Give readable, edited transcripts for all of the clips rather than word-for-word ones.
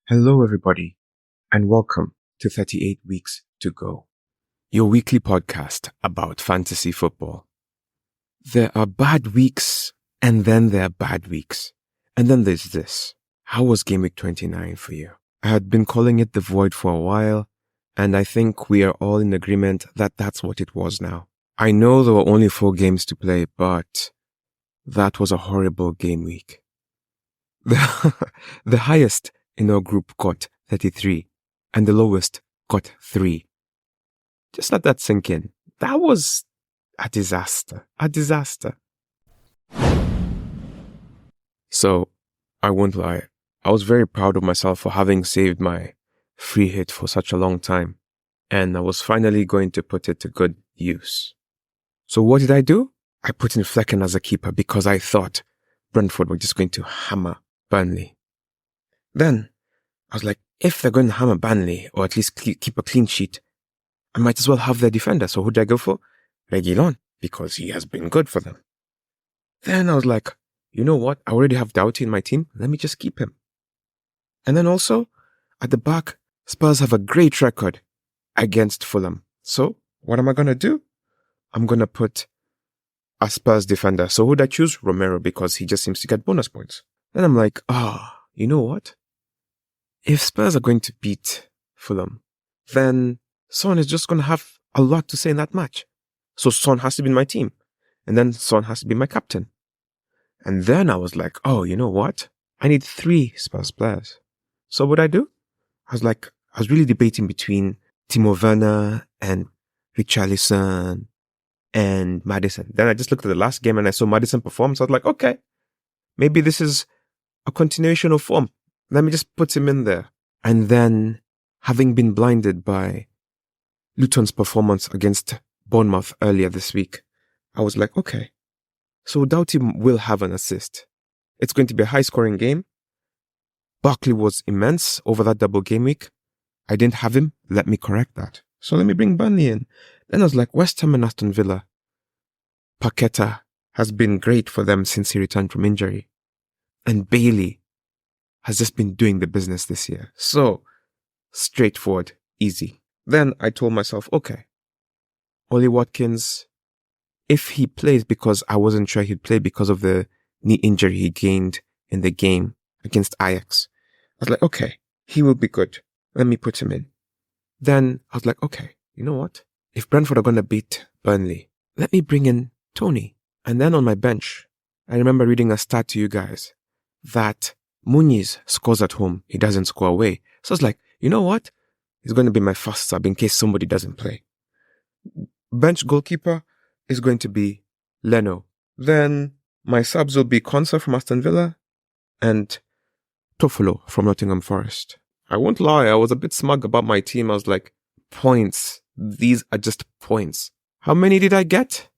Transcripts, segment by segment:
Hello, everybody, and welcome to 38 Weeks to Go, your weekly podcast about fantasy football. There are bad weeks, and then there are bad weeks. And then there's this. How was Gameweek 29 for you? I had been calling it the void for a while, and I think we are all in agreement that that's what it was now. I know there were only 4 games to play, but that was a horrible game week. The highest in our group got 33, and the lowest got 3. Just let that sink in. That was a disaster. A disaster. So, I won't lie. I was very proud of myself for having saved my free hit for such a long time, and I was finally going to put it to good use. So what did I do? I put in Flecken as a keeper because I thought Brentford were just going to hammer Burnley. Then, I was like, if they're going to hammer Burnley, or at least keep a clean sheet, I might as well have their defender. So who did I go for? Reguilon, because he has been good for them. Then I was like, you know what? I already have Doughty in my team. Let me just keep him. And then also, at the back, Spurs have a great record against Fulham. So what am I going to do? I'm going to put a Spurs defender. So who did I choose? Romero, because he just seems to get bonus points. Then I'm like, you know what? If Spurs are going to beat Fulham, then Son is just going to have a lot to say in that match. So Son has to be in my team. And then Son has to be my captain. And then I was like, you know what? I need 3 Spurs players. So what did I do? I was really debating between Timo Werner and Richarlison and Maddison. Then I just looked at the last game and I saw Maddison perform. So I was like, okay, maybe this is a continuation of form. Let me just put him in there. And then, having been blinded by Luton's performance against Bournemouth earlier this week, I was like, okay, so Doughty will have an assist. It's going to be a high-scoring game. Barkley was immense over that double game week. I didn't have him. Let me correct that. So let me bring Burnley in. Then I was like, West Ham and Aston Villa. Paqueta has been great for them since he returned from injury. And Bailey has just been doing the business this year. So, straightforward, easy. Then I told myself, okay, Ollie Watkins, if he plays, because I wasn't sure he'd play because of the knee injury he gained in the game against Ajax, I was like, okay, he will be good. Let me put him in. Then I was like, okay, you know what? If Brentford are going to beat Burnley, let me bring in Tony. And then on my bench, I remember reading a stat to you guys that Muniz scores at home. He doesn't score away. So I was like, you know what? He's going to be my first sub in case somebody doesn't play. Bench goalkeeper is going to be Leno. Then my subs will be Konsa from Aston Villa and Toffolo from Nottingham Forest. I won't lie, I was a bit smug about my team. I was like, points. These are just points. How many did I get?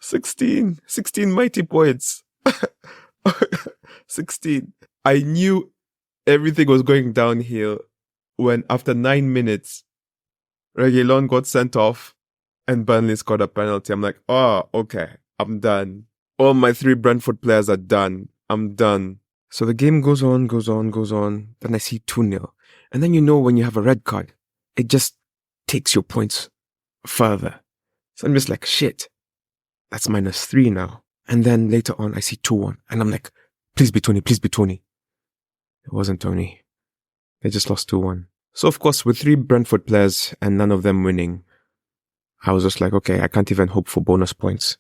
16 mighty points. 16. I knew everything was going downhill when after 9 minutes, Reguilon got sent off and Burnley scored a penalty. I'm like, okay, I'm done. All my 3 Brentford players are done. I'm done. So the game goes on. Then I see 2-0. And then when you have a red card, it just takes your points further. So I'm just like, shit, that's -3 now. And then later on, I see 2-1. And I'm like, please be Tony. It wasn't Tony. They just lost 2-1. So of course, with 3 Brentford players and none of them winning, I was just like, okay, I can't even hope for bonus points.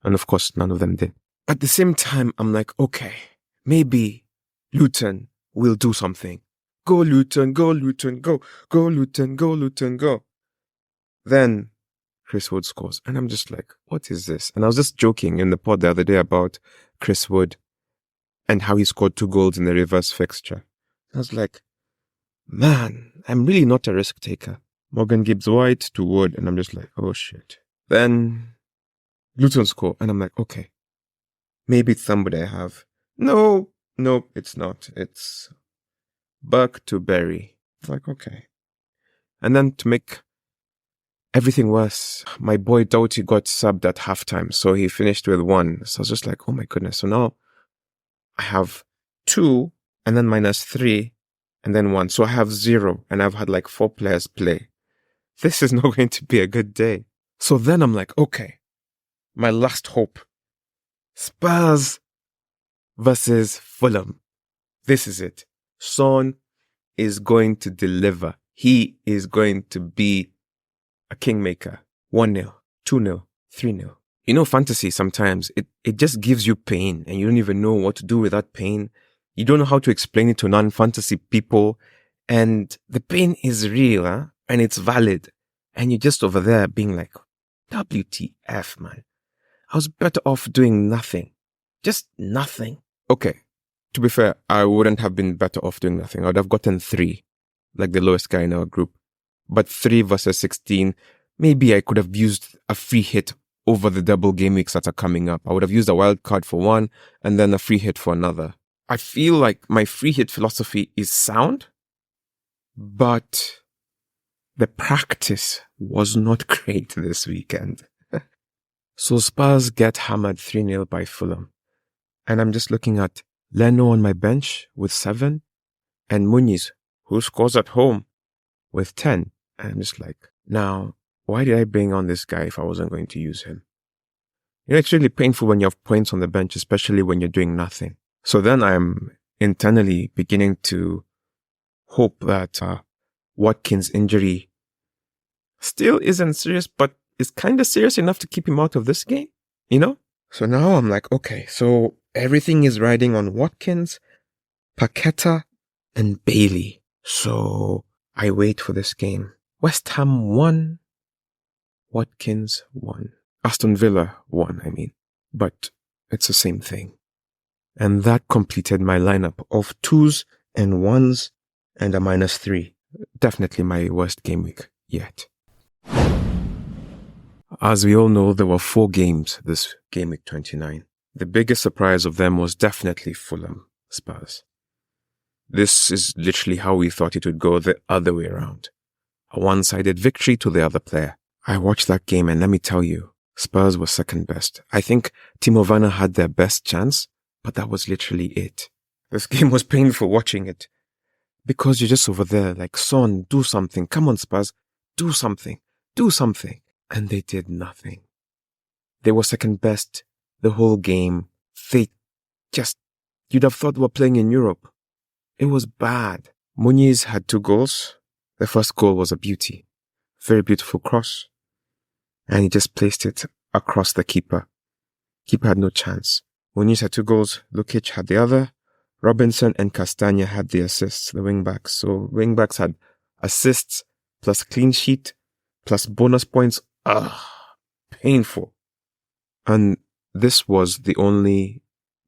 And of course, none of them did. At the same time, I'm like, okay, maybe Luton will do something. Go Luton, go. Go Luton, go. Then Chris Wood scores. And I'm just like, what is this? And I was just joking in the pod the other day about Chris Wood and how he scored 2 goals in the reverse fixture. I was like, man, I'm really not a risk taker. Morgan Gibbs-White to Wood. And I'm just like, oh shit. Then Luton score. And I'm like, okay, maybe it's somebody I have. No, it's not. It's Burke to Berry. It's like, okay. And then to make everything worse, my boy Doughty got subbed at halftime, so he finished with 1. So I was just like, oh my goodness. So now I have 2 and then -3 and then 1. So I have 0 and I've had like 4 players play. This is not going to be a good day. So then I'm like, okay, my last hope. Spurs versus Fulham. This is it. Son is going to deliver. He is going to be a kingmaker. 1-0, 2-0, 3-0. You know, fantasy sometimes, it just gives you pain and you don't even know what to do with that pain. You don't know how to explain it to non-fantasy people. And the pain is real, huh? And it's valid. And you're just over there being like, WTF, man. I was better off doing nothing. Just nothing. Okay. To be fair, I wouldn't have been better off doing nothing. I would have gotten 3, like the lowest guy in our group. But 3 versus 16, maybe I could have used a free hit over the double game weeks that are coming up. I would have used a wild card for one and then a free hit for another. I feel like my free hit philosophy is sound, but the practice was not great this weekend. So Spurs get hammered 3-0 by Fulham. And I'm just looking at Leno on my bench with 7 and Muniz, who scores at home, with 10. And I'm just like, now, why did I bring on this guy if I wasn't going to use him? You know, it's really painful when you have points on the bench, especially when you're doing nothing. So then I'm internally beginning to hope that Watkins' injury still isn't serious, but is kind of serious enough to keep him out of this game, you know? So now I'm like, okay, so everything is riding on Watkins, Paqueta, and Bailey. So I wait for this game. West Ham 1, Watkins 1. Aston Villa 1, I mean. But it's the same thing. And that completed my lineup of 2s and 1s and a -3. Definitely my worst game week yet. As we all know, there were 4 games this game week 29. The biggest surprise of them was definitely Fulham Spurs. This is literally how we thought it would go the other way around. A one-sided victory to the other player. I watched that game and let me tell you, Spurs were second best. I think Timo Werner had their best chance, but that was literally it. This game was painful watching it. Because you're just over there like, Son, do something. Come on, Spurs. Do something. Do something. And they did nothing. They were second best the whole game. You'd have thought they were playing in Europe. It was bad. Muniz had 2 goals. The first goal was a beauty. Very beautiful cross. And he just placed it across the keeper. Keeper had no chance. Muniz had 2 goals. Lukic had the other. Robinson and Castagna had the assists, the wing-backs. So wing-backs had assists plus clean sheet plus bonus points. Painful. And this was the only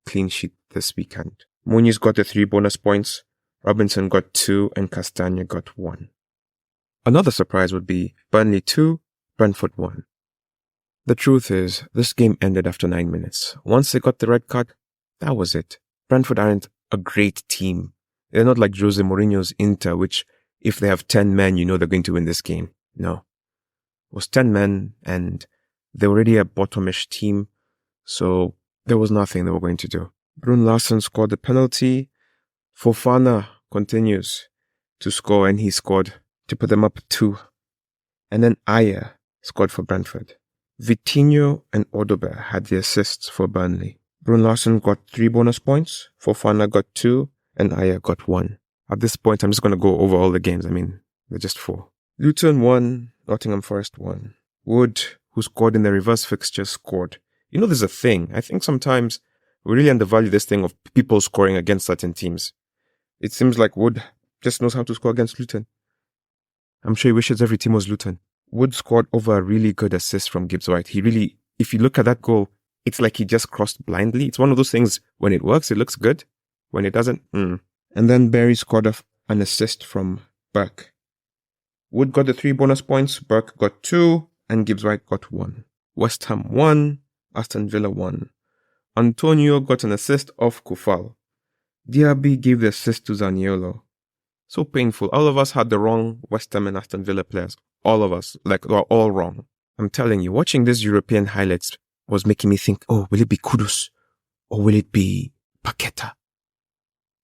clean sheet this weekend. Muniz got the 3 bonus points. Robinson got 2 and Castagna got 1. Another surprise would be Burnley 2, Brentford 1. The truth is, this game ended after 9 minutes. Once they got the red card, that was it. Brentford aren't a great team. They're not like Jose Mourinho's Inter, which if they have 10 men, you know they're going to win this game. No. It was 10 men and they were already a bottomish team, so there was nothing they were going to do. Brun Larsen scored the penalty. Fofana continues to score and he scored to put them up 2. And then Ayer scored for Brentford. Vitinho and Odober had the assists for Burnley. Brun Larsen got 3 bonus points, Fofana got 2, and Ayer got 1. At this point, I'm just going to go over all the games. I mean, they're just 4. Luton 1, Nottingham Forest 1. Wood, who scored in the reverse fixture, scored. You know, there's a thing. I think sometimes we really undervalue this thing of people scoring against certain teams. It seems like Wood just knows how to score against Luton. I'm sure he wishes every team was Luton. Wood scored over a really good assist from Gibbs-White. He really, if you look at that goal, it's like he just crossed blindly. It's one of those things, when it works, it looks good. When it doesn't, And then Berry scored an assist from Burke. Wood got the 3 bonus points, Burke got 2, and Gibbs-White got 1. West Ham 1, Aston Villa 1. Antonio got an assist off Kufal. Diaby gave the assist to Zaniolo. So painful. All of us had the wrong West Ham and Aston Villa players. All of us. Like, they were all wrong. I'm telling you, watching these European highlights was making me think, oh, will it be Kudus? Or will it be Paqueta?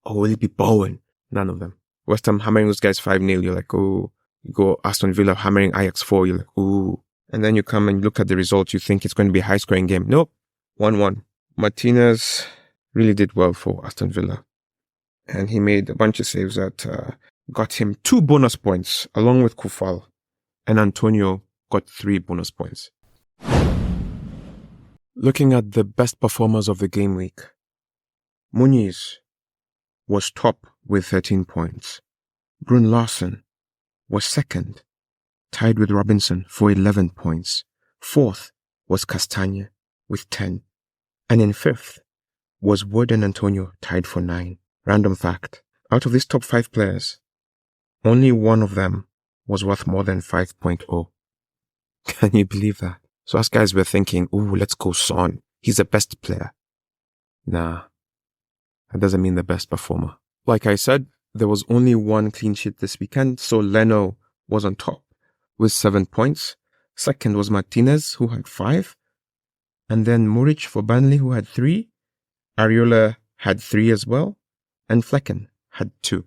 Or will it be Bowen? None of them. West Ham hammering those guys 5-0. You're like, oh. You go Aston Villa hammering Ajax 4. You're like, ooh. And then you come and look at the results. You think it's going to be a high-scoring game. Nope. 1-1. Martinez really did well for Aston Villa. And he made a bunch of saves that got him 2 bonus points, along with Kufal. And Antonio got 3 bonus points. Looking at the best performers of the game week, Muniz was top with 13 points. Brun Larsen was second, tied with Robinson for 11 points. Fourth was Castagne with 10. And in fifth was Wood and Antonio, tied for 9. Random fact, out of these top 5 players, only one of them was worth more than 5.0. Can you believe that? So us guys were thinking, ooh, let's go Son. He's the best player. Nah, that doesn't mean the best performer. Like I said, there was only one clean sheet this weekend, so Leno was on top with 7 points. Second was Martinez, who had 5. And then Muric for Burnley, who had 3. Areola had 3 as well. And Flecken had 2.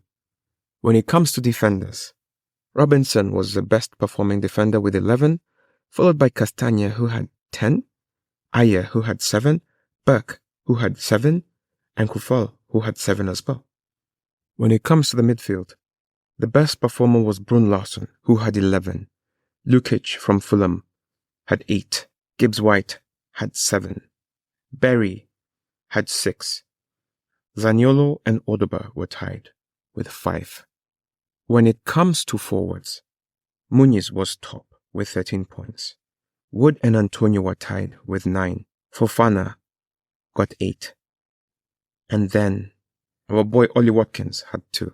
When it comes to defenders, Robinson was the best performing defender with 11, followed by Castagne, who had 10, Ayer, who had 7, Burke, who had 7, and Kufal, who had 7 as well. When it comes to the midfield, the best performer was Brun Larsen, who had 11. Lukic from Fulham had 8. Gibbs-White had 7. Berry had 6. Zaniolo and Odoba were tied with 5. When it comes to forwards, Muniz was top with 13 points. Wood and Antonio were tied with 9. Fofana got 8. And then our boy Ollie Watkins had 2.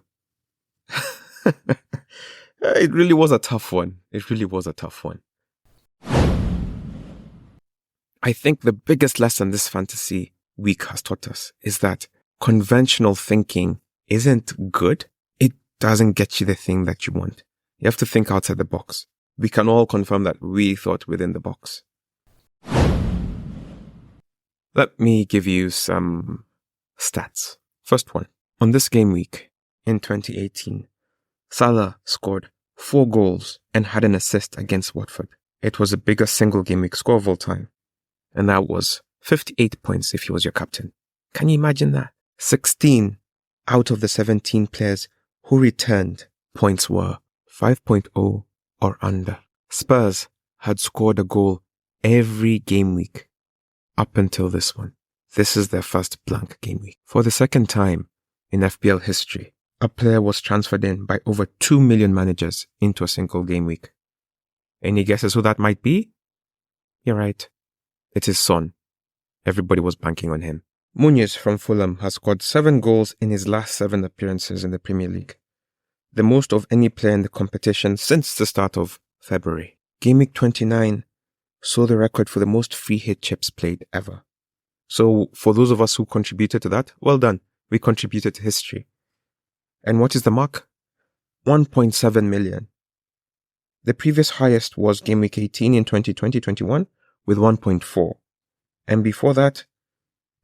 It really was a tough one. I think the biggest lesson this fantasy week has taught us is that conventional thinking isn't good. It doesn't get you the thing that you want. You have to think outside the box. We can all confirm that we thought within the box. Let me give you some stats. First one. On this game week in 2018, Salah scored 4 goals and had an assist against Watford. It was the biggest single game week score of all time. And that was 58 points if he was your captain. Can you imagine that? 16 out of the 17 players who returned points were 5.0 or under. Spurs had scored a goal every game week up until this one. This is their first blank game week. For the second time in FPL history, a player was transferred in by over 2 million managers into a single game week. Any guesses who that might be? You're right. It is Son. Everybody was banking on him. Muniz from Fulham has scored 7 goals in his last 7 appearances in the Premier League, the most of any player in the competition since the start of February. Game week 29 saw the record for the most free hit chips played ever. So for those of us who contributed to that, well done. We contributed to history. And what is the mark? 1.7 million. The previous highest was game week 18 in 2020-21 with 1.4. And before that,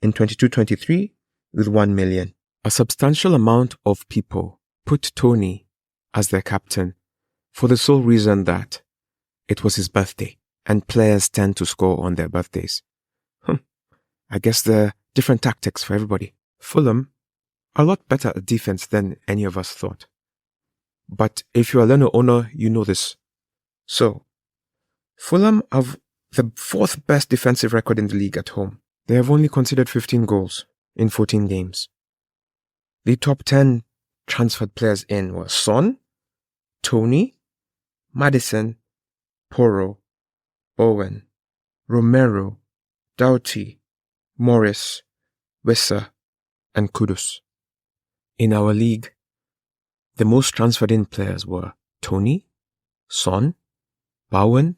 in 22-23 with 1 million. A substantial amount of people put Tony as their captain for the sole reason that it was his birthday and players tend to score on their birthdays. I guess there are different tactics for everybody. Fulham, a lot better at defense than any of us thought. But if you're a Leno owner, you know this. So, Fulham have the 4th best defensive record in the league at home. They have only conceded 15 goals in 14 games. The top 10 transferred players in were Son, Tony, Maddison, Porro, Owen, Romero, Doughty, Morris, Wissa, and Kudus. In our league, the most transferred in players were Tony, Son, Bowen,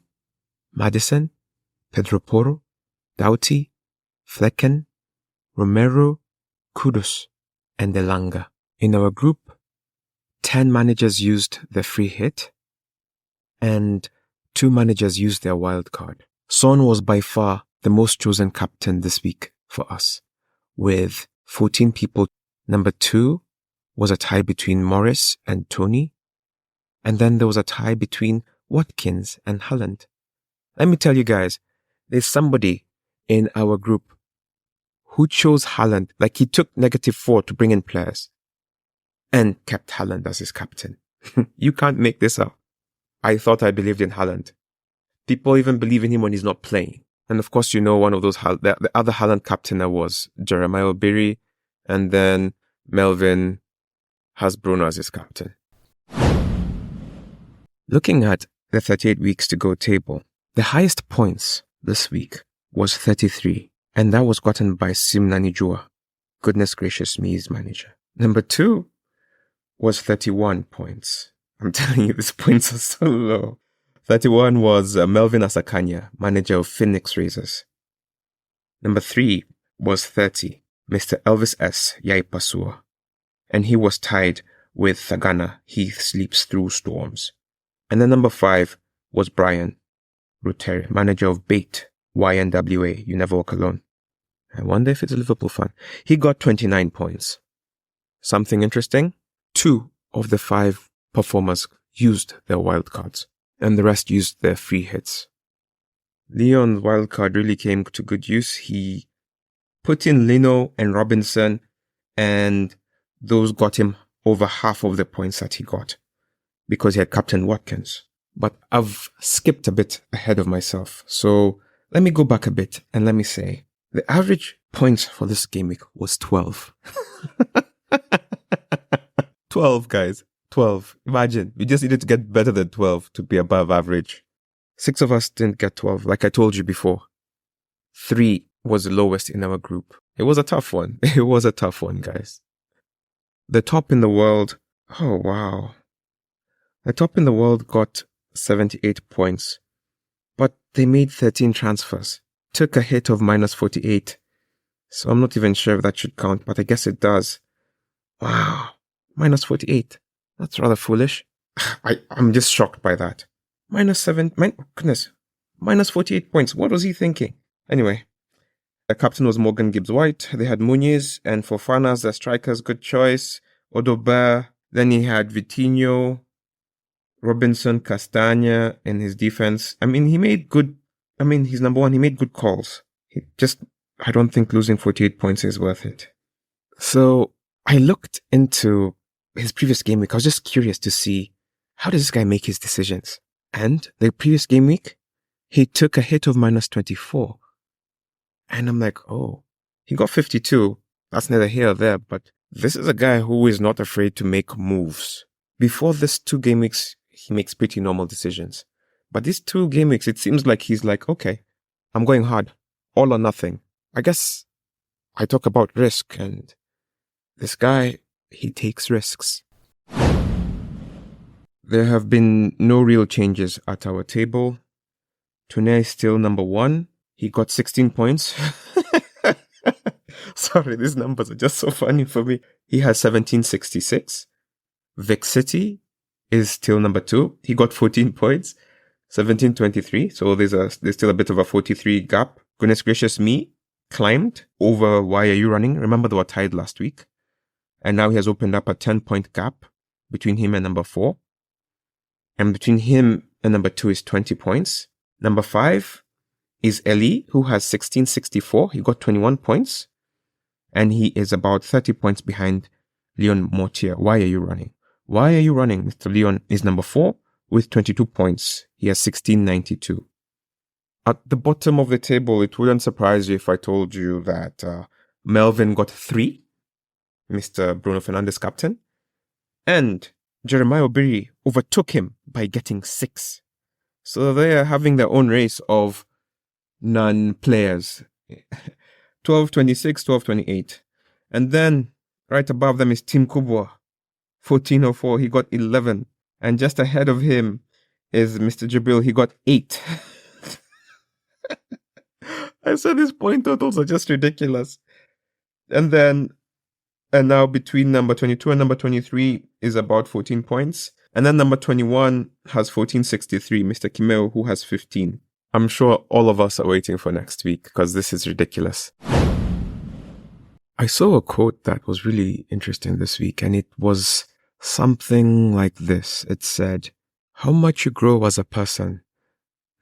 Maddison, Pedro Porro, Doughty, Flecken, Romero, Kudus, and Elanga. In our group, 10 managers used their free hit, and 2 managers used their wild card. Son was by far the most chosen captain this week for us, with 14 people. Number 2 was a tie between Morris and Tony. And then there was a tie between Watkins and Haaland. Let me tell you guys, there's somebody in our group who chose Haaland, like he took -4 to bring in players and kept Haaland as his captain. You can't make this up. I thought I believed in Haaland. People even believe in him when he's not playing. And of course, you know, one of those, the other Haaland captain was Jeremiah Obiri, and then Melvin has Bruno as his captain. Looking at the 38 weeks to go table, the highest points this week was 33, and that was gotten by Simnani Jua. Goodness gracious me, his manager. Number 2 was 31 points. I'm telling you, these points are so low. 31 was Melvin Asakanya, manager of Phoenix Razors. Number 3 was 30, Mr. Elvis S. Yaipasua, and he was tied with Thagana, He Sleeps Through Storms. And then number 5 was Brian Ruteri, manager of Bait, YNWA, You Never Walk Alone. I wonder if it's a Liverpool fan. He got 29 points. Something interesting? 2 of the 5 performers used their wildcards, and the rest used their free hits. Leon's wildcard really came to good use. He put in Lino and Robinson, and those got him over half of the points that he got because he had Captain Watkins. But I've skipped a bit ahead of myself. So let me go back a bit and let me say the average points for this game week was 12. 12, guys. 12. Imagine. We just needed to get better than 12 to be above average. 6 of us didn't get 12, like I told you before. 3 was the lowest in our group. It was a tough one. It was a tough one, guys. The top in the world, oh wow. The top in the world got 78 points, but they made 13 transfers. Took a hit of -48. So I'm not even sure if that should count, but I guess it does. Wow. -48. That's rather foolish. I'm just shocked by that. -7, goodness. -48 points. What was he thinking? Anyway, the captain was Morgan Gibbs-White. They had Muniz and Fofana as their strikers. Good choice. Odober. Then he had Vitinho, Robinson, Castagna in his defense. I mean, he's number 1. He made good calls. I don't think losing 48 points is worth it. So I looked into his previous game week. I was just curious to see, how does this guy make his decisions? And the previous game week, he took a hit of -24. And I'm like, oh, he got 52. That's neither here or there, but this is a guy who is not afraid to make moves. Before this 2 game weeks, he makes pretty normal decisions. But these 2 game weeks, it seems like he's like, okay, I'm going hard. All or nothing. I guess I talk about risk, and this guy, he takes risks. There have been no real changes at our table. Tunay is still number 1. He got 16 points. Sorry, these numbers are just so funny for me. He has 1766. Vic City is still number 2. He got 14 points. 1723. So there's still a bit of a 43 gap. Goodness gracious me climbed over Why Are You Running? Remember they were tied last week. And now he has opened up a 10-point gap between him and number 4. And between him and number 2 is 20 points. Number 5 is Eli, who has 1664. He got 21 points. And he is about 30 points behind Leon Mortier. Why Are You Running? Why Are You Running? Mr. Leon is number 4 with 22 points. He has 1692. At the bottom of the table, it wouldn't surprise you if I told you that Melvin got 3. Mr. Bruno Fernandes captain. And Jeremiah Obiri overtook him by getting 6. So they are having their own race of non-players. 1226, 1228. And then right above them is Tim Kubwa. 1404, he got 11. And just ahead of him is Mr. Jabril, he got 8. I said these point totals are just ridiculous. And now between number 22 and number 23 is about 14 points. And then number 21 has 1463, Mr. Kimeo, who has 15. I'm sure all of us are waiting for next week because this is ridiculous. I saw a quote that was really interesting this week, and it was something like this. It said, "How much you grow as a person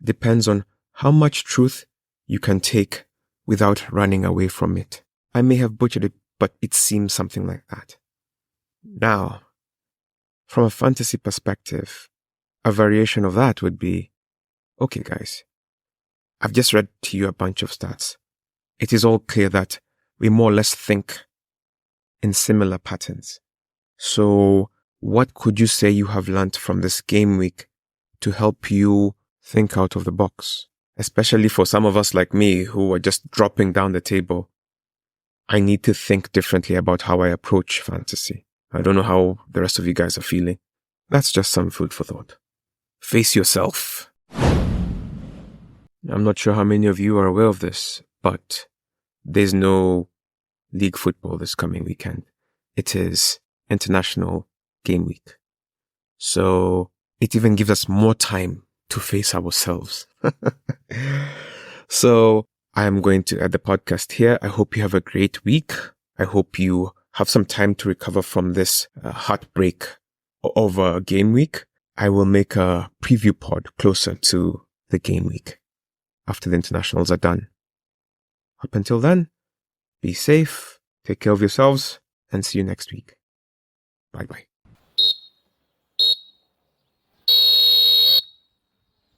depends on how much truth you can take without running away from it." I may have butchered it, but it seems something like that. Now, from a fantasy perspective, a variation of that would be, okay, guys, I've just read to you a bunch of stats. It is all clear that we more or less think in similar patterns. So, what could you say you have learned from this game week to help you think out of the box? Especially for some of us like me who are just dropping down the table. I need to think differently about how I approach fantasy. I don't know how the rest of you guys are feeling. That's just some food for thought. Face yourself. I'm not sure how many of you are aware of this, but there's no league football this coming weekend. It is International Game Week. So it even gives us more time to face ourselves. So I am going to end the podcast here. I hope you have a great week. I hope you have some time to recover from this heartbreak over game week. I will make a preview pod closer to the game week after the internationals are done. Up until then, be safe, take care of yourselves, and see you next week. Bye-bye.